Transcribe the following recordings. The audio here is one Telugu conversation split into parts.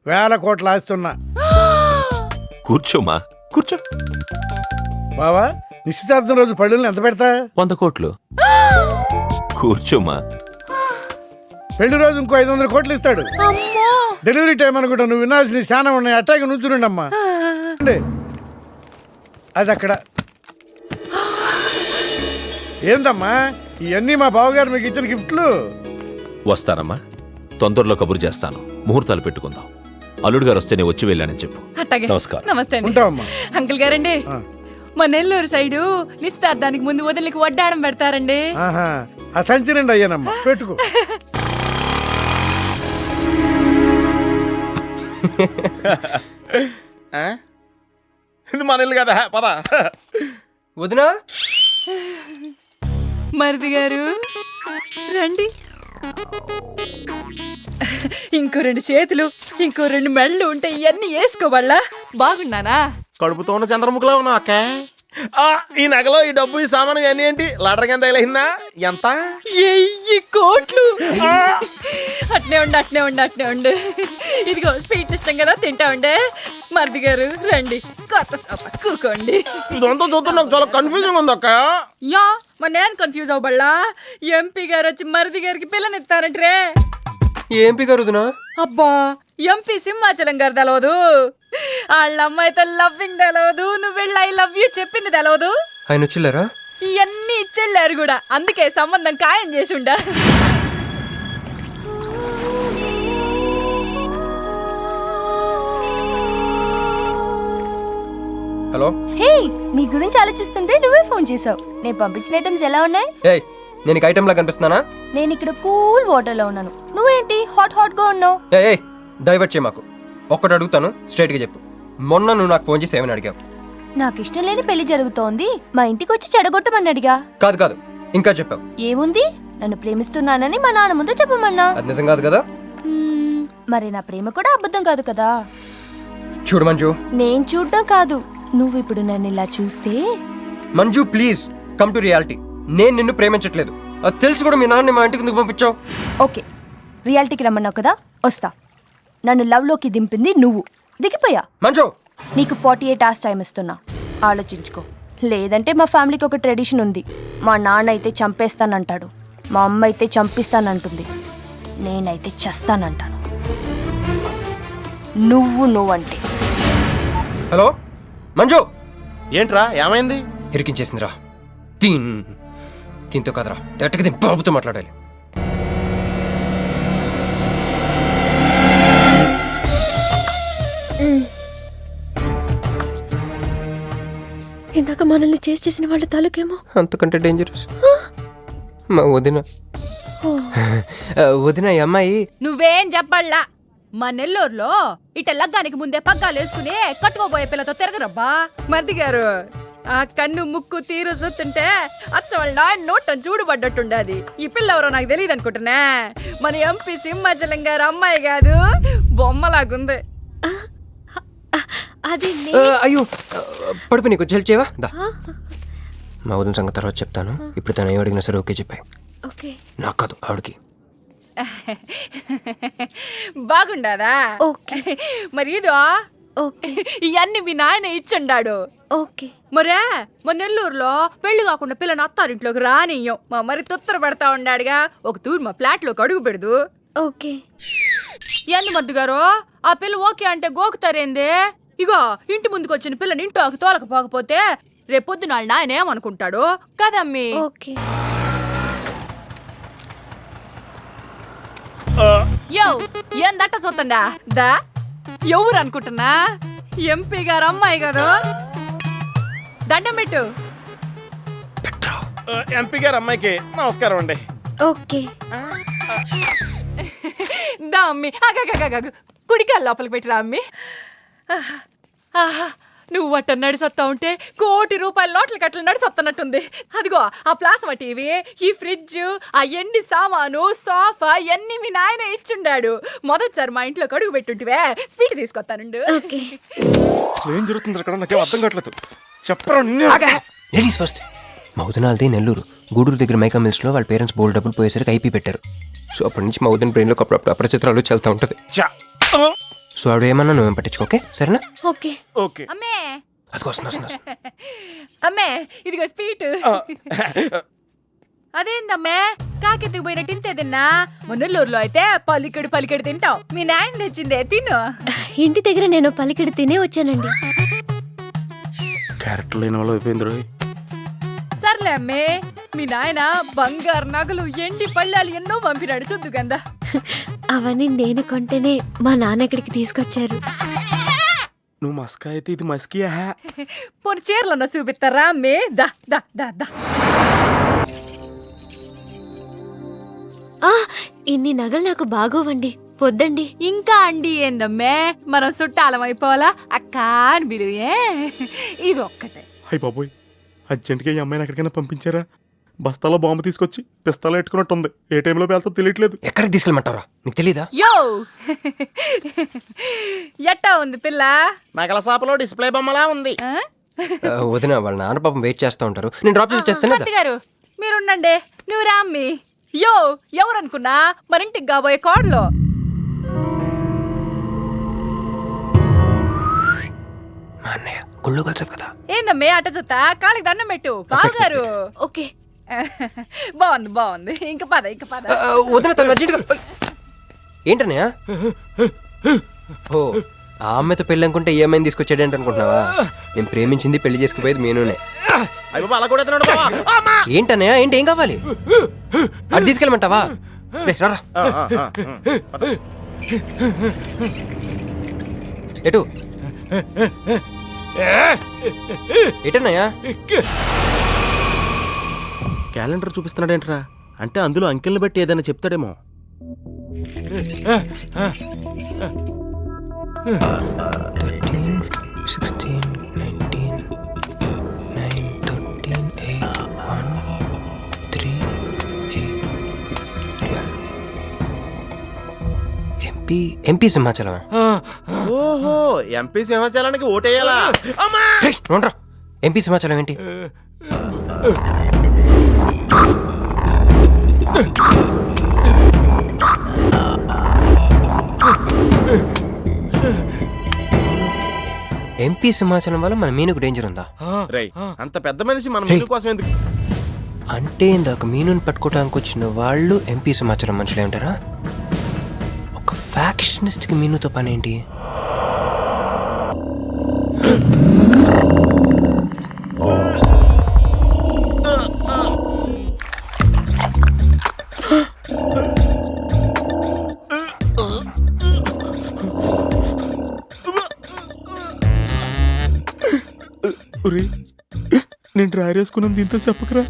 వేల కోట్ల ఆస్తున్నా. కూర్చోమా, కూర్చో. బావా, నిశ్చితార్థం రోజు పళ్ళుల్ని ఎంత పెడతా? 100 కోట్లు. కూర్చోమా. పెళ్లి రోజు ఇంకో 500 కోట్లు ఇస్తాడు. డెలివరీ టైం అనుకుంటా, నువ్వు వినాల్సిన శానం ఉన్నాయి. అట్టాగే నుంచుండమ్మా. అది అక్కడ. ఏందమ్మా ఇవన్నీ మా బావగారు మీకు ఇచ్చిన గిఫ్ట్లు? వస్తానమ్మా, తొందరలో కబురు చేస్తాను. ముహూర్తాలు పెట్టుకుందాం. అల్లుడు గారు వస్తేనే వచ్చి వెళ్ళానని చెప్పు. నమస్కారం. నమస్తే ఉంటావమ్మా. అంకుల్ గారండి, మా నెల్లూరు సైడు నిశ్చితార్థానికి ముందు వదిలికి వడ్డాడం పెడతారండి. ఆ సంచి నిండి అయ్యానమ్మా, పెట్టుకో. ఇది మన ఇల్లు కదా, పద. వదినా, మరిది గారు రండి. ఇంకో 2 చేతులు, ఇంకో 2 మెళ్ళు ఉంటే ఇవన్నీ వేసుకోవాళ్ళ. బాగున్నానా? కడుపుతో ఉన్న చంద్రముఖిలో ఉన్నావు అక్క. ఈ నగలో ఈ డబ్బు ఈ సామాను ఇవన్నీ ఏంటి? లడర్ కింద తగిలిందా? ఎంత? 1000 కోట్లు. అట్నే ఉండు. ఇదిగో స్వీట్ ఇష్టం కదా, తింటా ఉండే. మరిది గారు రండి, కొత్త సోఫా కూకోండి. ఇదంతా చూస్తే నాకు చాలా కన్ఫ్యూజింగ్ ఉంది అక్క. యా, మరి నేను కన్ఫ్యూజ్ అవ్వబల్లా. ఎంపీ గారు వచ్చి మరిది గారికి పిల్లనిస్తారంట్రే. ఏంపీ గారు వదినా? అబ్బా, ఎంపీ సింహాచలం గారు తెలవదు, వాళ్ళ అమ్మాయితో లవ్వింగ్ తెలవదు, నువ్వు వెళ్ళి ఐ లవ్ యూ చెప్పింది తెలవదు. ఆయన వచ్చిల్లారా? ఇవన్నీ ఇచ్చెళ్ళారు కూడా, అందుకే సంబంధం ఖాయం చేసి ఉండా. హలో. హే, నీ గురించి ఆలోచిస్తుంటే నువ్వే ఫోన్ చేసావు. నేను పంపించిన ఐటమ్స్ ఎలా ఉన్నాయి? ఏయ్, నేను నీకు ఐటమ్ లా కనిపిస్తున్నానా? నేను ఇక్కడ కూల్ వాటర్ లో ఉన్నాను, నువ్వేంటి హాట్ గా ఉన్నావు? ఏయ్, డైవర్ట్ చేయ మాకు. ఒక్కటి అడుగుతాను, స్ట్రైట్ గా చెప్పు. మొన్న నువ్వు నాకు ఫోన్ చేసి ఏమని అడిగావు? నాకు ఇష్టం లేని పెళ్లి జరుగుతోంది, మా ఇంటికి వచ్చి చెడగొట్టమని అడిగా. కాదు, ఇంకా చెప్పావు. ఏముంది, నన్ను ప్రేమిస్తున్నానని మా నాన్న ముందు చెప్పమన్నా. అది నిజం కాదు కదా? మరి నా ప్రేమ కూడా అబద్ధం కాదు కదా? చూడు మంజు. నేను చూడడం కాదు, నువ్వు ఇప్పుడు నన్ను ఇలా చూస్తే. Manju please come to reality. నేను నిన్ను ప్రేమించట్లేదు, అది తెలిసి కూడా మీ నాన్న మా ఇంటికి ఎందుకు పంపించావు? ఓకే, రియాలిటీకి రమ్మన్నావు కదా, వస్తా. నన్ను లవ్ లోకి దింపింది నువ్వు, దిగిపోయా. మంజు, నీకు 48 hours టైం ఇస్తున్నా, ఆలోచించుకో. లేదంటే మా ఫ్యామిలీకి ఒక ట్రెడిషన్ ఉంది, మా నాన్న అయితే చంపేస్తానంటాడు, మా అమ్మ అయితే చంపిస్తానంటుంది, నేనైతే చస్తానంటాను. నువ్వంటే. హలో మంజు. ఏంట్రా, ఏమైంది? ఇరికించేసిందిరా. దీంతో కదరా, డైరెక్ట్గా దీని బాబుతో మాట్లాడాలి. ఇందాక మనల్ని చేసిన వాళ్ళ తాలూకేమో అంతకంటే డేంజరస్. మా వదిన ఈ అమ్మాయి. నువ్వేం చెప్పాలా? మా నెల్లూరులో ఇట లగ్గానికి ముందే పగ్గాలు వేసుకుని కట్టుకోబోయే పిల్లతో తిరగరబ్బా. మరిది గారు, ఆ కన్ను ముక్కు తీరు చూస్తుంటే అచ్చవాళ్ళ నోటం చూడుబడ్డట్టుండది. ఈ పిల్ల ఎవరో నాకు తెలియదు అనుకుంటున్నా. మన ఎంపీ సింహాచలం గారు అమ్మాయి కాదు, బొమ్మలాగుంది. అయ్యో పడుపు, నీకు హెల్ప్ చేయవా? మా వదిన సంగతి తర్వాత చెప్తాను. ఇప్పుడు తను ఏం అడిగినా సరే ఓకే చెప్పాయి. నాకు కాదు, ఆవిడకి. బాగుండాదా? మరి ఇదో ఇవన్నీ మీ నాయన ఇచ్చిండాడు. మరే మా నెల్లూరులో పెళ్లి కాకుండా పిల్లని అత్తారింట్లోకి రానియ్యం. మా మరి తొత్తర పెడతా ఉండాడుగా, ఒక తూరు మా ఫ్లాట్ లోకి అడుగు పెడదు. ఎన్ని మద్దు గారు, ఆ పిల్ల ఓకే అంటే గోకుతారేందే? ఇగో ఇంటి ముందుకు వచ్చిన పిల్లని ఇంట్లోకి తోలకపోకపోతే రేపొద్దున నాయన ఏమనుకుంటాడు కదమ్మీ? యో ఏం దట్ట చూతండా దా, ఎవరు అనుకుంటున్నా? ఎంపీ గారు అమ్మాయి కదా, దండం పెట్టు. ఎంపీ గారు అమ్మాయికి నమస్కారం అండి. దా అమ్మి, కుడికాయలు లోపలికి పెట్టిరా అమ్మి. నువ్వు అట్ట నడిసొత్తా ఉంటే 1 కోటి రూపాయల నోట్ల కట్టలు నడిసొత్తనట్టుంది. అదిగో ఆ ప్లాస్మా టీవీ, ఈ ఫ్రిడ్జ్, ఆ ఎండి సామాను, సోఫా ఎన్ని మీ నాయన ఇచ్చుండాడు. మొదటిసారి మా ఇంట్లో అడుగు పెట్టుంటివే, స్వీట్ తీసుకొస్తానుండు. ఏం జరుగుతుంది అక్కడ, నాకేం అర్థం కావట్లేదు. చెప్పరా. Ladies first. మా వదినాలది నెల్లూరు. గూడూరు దగ్గర మైకా మిల్స్ లో వాళ్ళ పేరెంట్స్ బోల్డ్ డబ్బులు పోయేసరికి ఐపీ పెట్టారు. సో అప్పటి నుంచి మా వదిన బ్రెయిన్ లో అప్పుడప్పుడు అపరిచిత్రాలు చల్తా ఉంటది. సో ఆవిడ ఏమన్నా నువ్వేం పట్టించుకో, ఓకే సరేనా? ఓకే. ఓకే. అమ్మే అది వస్తుంది. అమ్మే ఇదిగో స్వీట్. అదేందమ్మే కాకెత్తుకు పోయినట్టు ఇంతే తిన్నా. మున్నెల్లూరులో అయితే పలికెడు తింటావు. మీ నాయన తెచ్చిందే తిను. ఇంటి దగ్గర నేను పలికిడి తినే వచ్చానండి. క్యారెక్టర్ లేని వాళ్ళు అయిపోయింది రోయ్. సర్లే అమ్మే, మీ నాయన బంగారు నగలు ఎండి పళ్ళాలు ఎన్నో పంపినాడు చూద్దు గందా. అవన్నీ నేను కొంటేనే మా నాన్న ఇక్కడికి తీసుకొచ్చారు. నువ్వు మస్కా అయితే ఇది మస్కియా? పోనీ చీరలన్నా చూపిస్తారా అమ్మే? దా దా దా దా. ఇన్ని నగలు నాకు బాగోవండి, వద్దండి. ఇంకా అండి ఏందమ్మే, మనం చుట్టాలం అయిపోవాలా? అక్క అని బిలువే. ఇది ఒక్కటే. అయ్యి బాబోయ్, అర్జెంట్గా ఈ అమ్మాయిని ఎక్కడికైనా పంపించారా? బస్తాలో బాంబు తీసుకొచ్చి పిస్తాలో ఎట్టుకున్నట్టుంది. ఏ టైంలో వెళ్తా తెలియట్లేదు. ఎక్కడికి తీసుకెళ్ళమంటారా? నీకు తెలీదా? యో ఎట్టా ఉంది పిల్ల? నగల షాపులో డిస్ప్లే బొమ్మలా ఉంది. ఆ? వదిన వాళ్ళ నాన్న పాపం వెయిట్ చేస్తూ ఉంటారు. నేను డ్రాప్ చేసి చేస్తాను. భర్త గారు మీరుండండి, నువ్వు రామ్మి. యో ఎవరనుకున్నా మరింటికి కాబోయే కోడలు. మా అన్నయ్య గుళ్ళు కలిసావు కదా. ఏందమ్మే అట్ట చూస్తా? కాలికి దండం పెట్టు బావగారు. ఓకే. బాగుంది. ఇంక పద. వదిన తను అర్జెంట్గా. ఏంటన్నయ్య? ఓ ఆ అమ్మాయితో పెళ్ళి అనుకుంటే ఈ అమ్మాయిని తీసుకొచ్చాడేంటి అనుకుంటున్నావా? నేను ప్రేమించింది పెళ్లి చేసుకుపోయేది మీనునే. అయ్యో అలా కూడా ఎత్తున్నాడు బావా. ఏంటన్నయ్య? ఏంటి ఏం కావాలి? అది తీసుకెళ్ళమంటావా? రారా. ఎటు ఎటన్నయ్యా? క్యాలెండర్ చూపిస్తున్నాడేంట్రా? అంటే అందులో అంకెల్ని బట్టి ఏదైనా చెప్తాడేమో. 13, 16, 19, 9, 13, 8, 1, 3, 8, 12. ఎంపీ సింహాచలం. ఓహో, ఎంపీ సింహాచలానికి ఓటేయాలా? అవునరా, ఎంపీ సింహాచలం ఏంటి? ఎంపీ సింహాచలం వల్ల మన మీనుకు డేంజర్ ఉందా? రేయ్, అంత పెద్ద మనిషి మన మీను కోసం ఎందుకు? అంటే ఇందాక మీనుని పట్టుకోవడానికి వచ్చిన వాళ్ళు ఎంపీ సింహాచలం మనుషులే ఉంటారా? ఒక ఫ్యాక్షనిస్ట్ కి మీనుతో పని ఏంటి? నేను డ్రైర్ వేసుకున్నాను, దీంతో చెప్పకరా.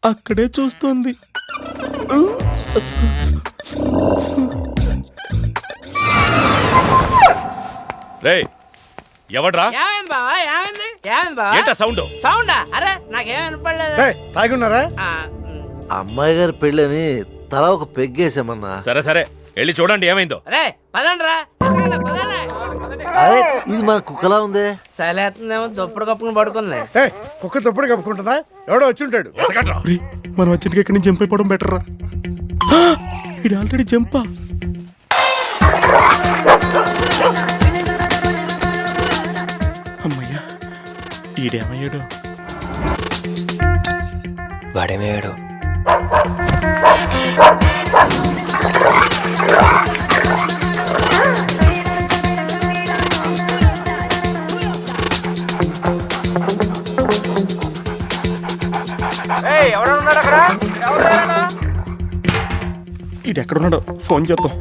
అక్కడే చూస్తోంది. రేయ్ ఎవడ్రా? ఏమైంది బావా? ఏమైంది బావా? ఏంటా సౌండ్? సౌండా? అరే నాకేం వినపడలేదు. తాగున్నారా? అమ్మాయి గారి పెళ్ళని తల ఒక పెగ్గేసామన్నా. సరే వెళ్ళి చూడండి ఏమైందో. అరే పదండ్రా. అరే ఇది మన కుక్కలా ఉంది. సలేతుందేమో దుప్పుడు కప్పుకుని పడుకుంది. కుక్క తప్పుడు కప్పుకుంటుందా? ఎవడో వచ్చి ఉంటాడు. మనం అర్జెంట్గా ఇక్కడి నుంచి జంప్ అయిపోవడం బెటర్ రా. ఇది ఆల్రెడీ జంపా. అమ్మయ్యా, ఈడేమయ్యాడు? వాడేమయ్యాడు? ఇది ఎక్కడున్నాడో ఫోన్ చేద్దాం.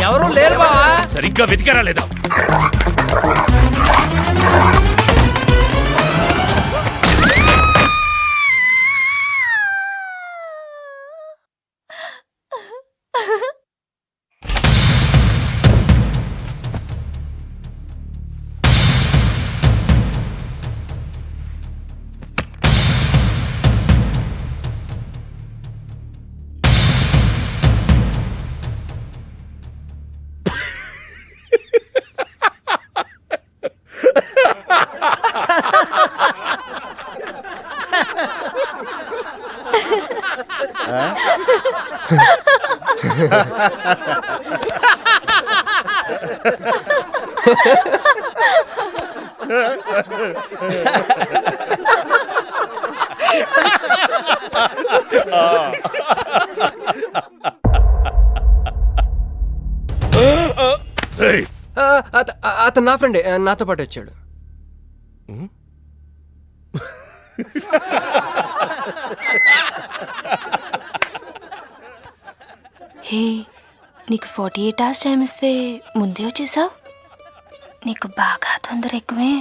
ఎవరు లేరు బావా? సరిగ్గా వెతికారా లేదా? అతను నా ఫ్రెండే, నాతో పాటు వచ్చాడు. హే, నీకు 48 hours టైం ఇస్తే ముందే వచ్చేసావు. నీకు బాగా తొందర ఎక్కువే.